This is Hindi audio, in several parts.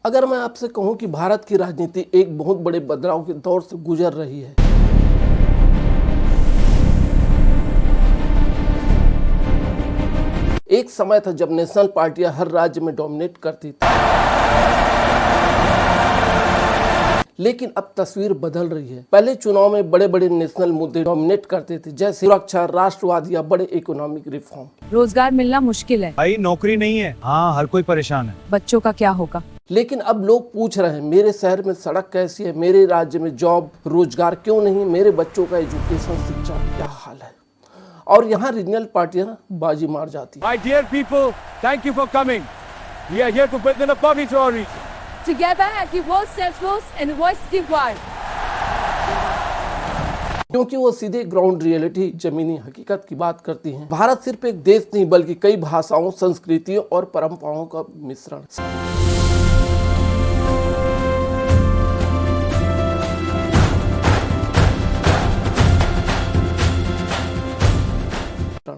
अगर मैं आपसे कहूं कि भारत की राजनीति एक बहुत बड़े बदलाव के दौर से गुजर रही है, एक समय था जब नेशनल पार्टियां हर राज्य में डोमिनेट करती थी, लेकिन अब तस्वीर बदल रही है। पहले चुनाव में बड़े बड़े नेशनल मुद्दे डोमिनेट करते थे, जैसे सुरक्षा, राष्ट्रवाद या बड़े इकोनॉमिक रिफॉर्म। रोजगार मिलना मुश्किल है भाई, नौकरी नहीं है। हाँ, हर कोई परेशान है। बच्चों का क्या होगा? लेकिन अब लोग पूछ रहे हैं, मेरे शहर में सड़क कैसी है, मेरे राज्य में जॉब रोजगार क्यों नहीं, मेरे बच्चों का एजुकेशन शिक्षा क्या हाल है। और यहाँ रीजनल पार्टियां बाजी मार जाती है। My dear people, thank you for coming. We are here to build an economy for a reason. Together we work selfless and voice the word. क्योंकि वो सीधे ग्राउंड रियलिटी, जमीनी हकीकत की बात करती हैं। भारत सिर्फ एक देश नहीं बल्कि कई भाषाओं, संस्कृतियों और परंपराओं का मिश्रण।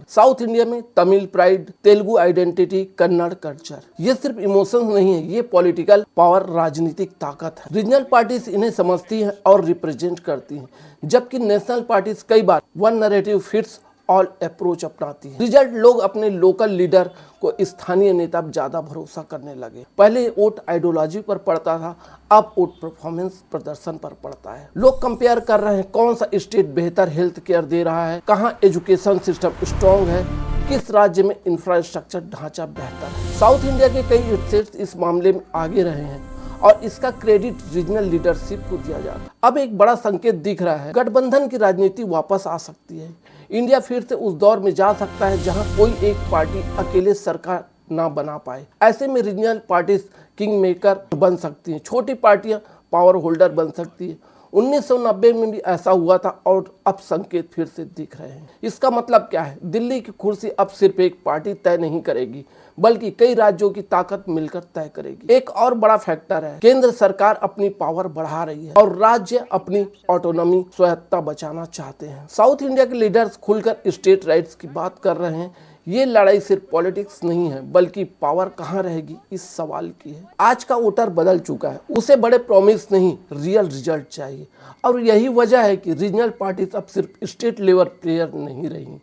साउथ इंडिया में Tamil pride, Telugu identity, Kannada culture, ये सिर्फ इमोशंस नहीं है, ये पॉलिटिकल पावर, राजनीतिक ताकत है। रीजनल पार्टीज इन्हें समझती हैं और रिप्रेजेंट करती हैं, जबकि नेशनल पार्टीज कई बार one narrative fits all approach अपनाती है। रिजल्ट, लोग अपने लोकल लीडर को स्थानीय नेता पर ज्यादा भरोसा करने लगे। पहले वोट आइडियोलॉजी पर पड़ता था, अब वोट परफॉर्मेंस, प्रदर्शन पर पड़ता है। लोग कंपेयर कर रहे हैं कौन सा स्टेट बेहतर हेल्थ केयर दे रहा है, कहाँ एजुकेशन सिस्टम स्ट्रॉन्ग है, किस राज्य में इंफ्रास्ट्रक्चर ढांचा बेहतर है। साउथ इंडिया के कई स्टेट्स इस मामले में आगे रहे हैं और इसका क्रेडिट रीजनल लीडरशिप को दिया जाता है। अब एक बड़ा संकेत दिख रहा है, गठबंधन की राजनीति वापस आ सकती है। इंडिया फिर से उस दौर में जा सकता है जहां कोई एक पार्टी अकेले सरकार ना बना पाए। ऐसे में रीजनल पार्टीज किंग मेकर बन सकती हैं, छोटी पार्टियां पावर होल्डर बन सकती है। 1990 में भी ऐसा हुआ था और अब संकेत फिर से दिख रहे हैं। इसका मतलब क्या है? दिल्ली की कुर्सी अब सिर्फ एक पार्टी तय नहीं करेगी, बल्कि कई राज्यों की ताकत मिलकर तय करेगी। एक और बड़ा फैक्टर है, केंद्र सरकार अपनी पावर बढ़ा रही है और राज्य अपनी ऑटोनॉमी, स्वायत्तता बचाना चाहते हैं। साउथ इंडिया के लीडर्स खुलकर स्टेट राइट्स की बात कर रहे हैं। ये लड़ाई सिर्फ पॉलिटिक्स नहीं है, बल्कि पावर कहाँ रहेगी इस सवाल की है। आज का वोटर बदल चुका है, उसे बड़े प्रॉमिस नहीं, रियल रिजल्ट चाहिए। और यही वजह है कि रीजनल पार्टीज अब सिर्फ स्टेट लेवल प्लेयर नहीं रही,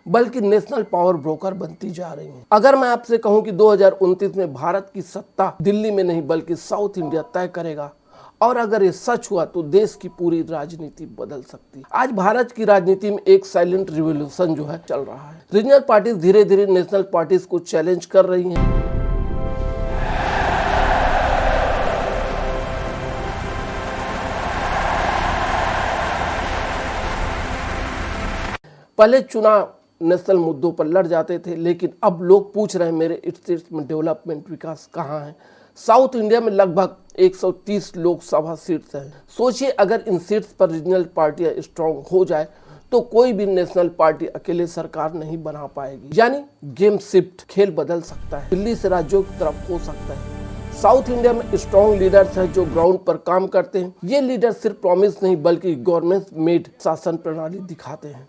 बल्कि नेशनल पावर ब्रोकर बनती जा रही हैं। अगर मैं आपसे कहूं कि 2029 में भारत की सत्ता दिल्ली में नहीं बल्कि साउथ इंडिया तय करेगा, और अगर ये सच हुआ तो देश की पूरी राजनीति बदल सकती है। आज भारत की राजनीति में एक साइलेंट रिवॉल्यूशन जो है चल रहा है। रीजनल पार्टीज धीरे धीरे नेशनल पार्टीज को चैलेंज कर रही हैं। पहले चुनाव नेशनल मुद्दों पर लड़ जाते थे, लेकिन अब लोग पूछ रहे हैं, मेरे स्टेट में डेवलपमेंट, विकास कहाँ है। साउथ इंडिया में लगभग 130 लोकसभा सीट्स हैं। सोचिए, अगर इन सीट्स पर रीजनल पार्टियां स्ट्रांग हो जाए तो कोई भी नेशनल पार्टी अकेले सरकार नहीं बना पाएगी। यानी गेम शिफ्ट, खेल बदल सकता है, दिल्ली से राज्यों की तरफ हो सकता है। साउथ इंडिया में स्ट्रॉन्ग लीडर्स हैं जो ग्राउंड पर काम करते हैं। ये लीडर सिर्फ प्रॉमिस नहीं बल्कि गवर्नमेंट मेड शासन प्रणाली दिखाते हैं।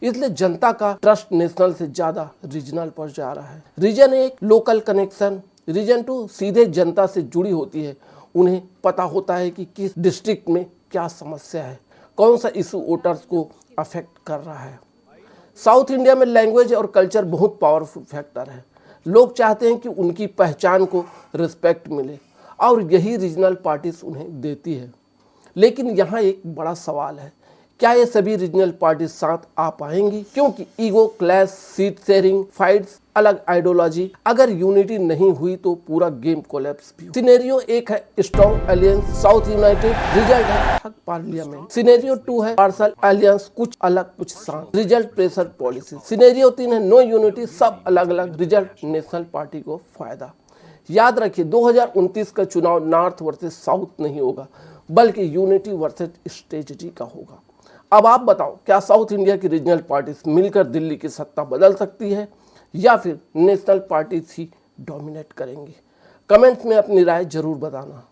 इसलिए जनता का ट्रस्ट नेशनल से ज्यादा रीजनल पर जा रहा है। रीजन एक लोकल कनेक्शन, रीजन 2 सीधे जनता से जुड़ी होती है। उन्हें पता होता है कि किस डिस्ट्रिक्ट में क्या समस्या है, कौन सा इशू वोटर्स को अफेक्ट कर रहा है। साउथ इंडिया में लैंग्वेज और कल्चर बहुत पावरफुल फैक्टर है। लोग चाहते हैं कि उनकी पहचान को रिस्पेक्ट मिले और यही रीजनल पार्टीज उन्हें देती है। लेकिन यहाँ एक बड़ा सवाल है, क्या ये सभी रीजनल पार्टी साथ आ पाएंगी? क्योंकि ego clash, seat sharing, fights, अलग आइडियोलॉजी, अगर यूनिटी नहीं हुई तो पूरा गेम कोलैप्स भी। सिनेरियो एक है strong alliance, south United, result है ठग पार्लियामेंट। सिनेरियो 2 है पार्शल अलायंस, कुछ अलग कुछ शांत, रिजल्ट प्रेशर पॉलिसी। सिनेरियो 3 है नो यूनिटी, सब अलग अलग, रिजल्ट नेशनल पार्टी को फायदा। याद रखिए, 2029 का चुनाव नॉर्थ वर्सेस साउथ नहीं होगा, बल्कि यूनिटी वर्सेस स्ट्रेटजी का होगा। अब आप बताओ, क्या साउथ इंडिया की रीजनल पार्टीज मिलकर दिल्ली की सत्ता बदल सकती है या फिर नेशनल पार्टीज ही डोमिनेट करेंगी? कमेंट्स में अपनी राय जरूर बताना।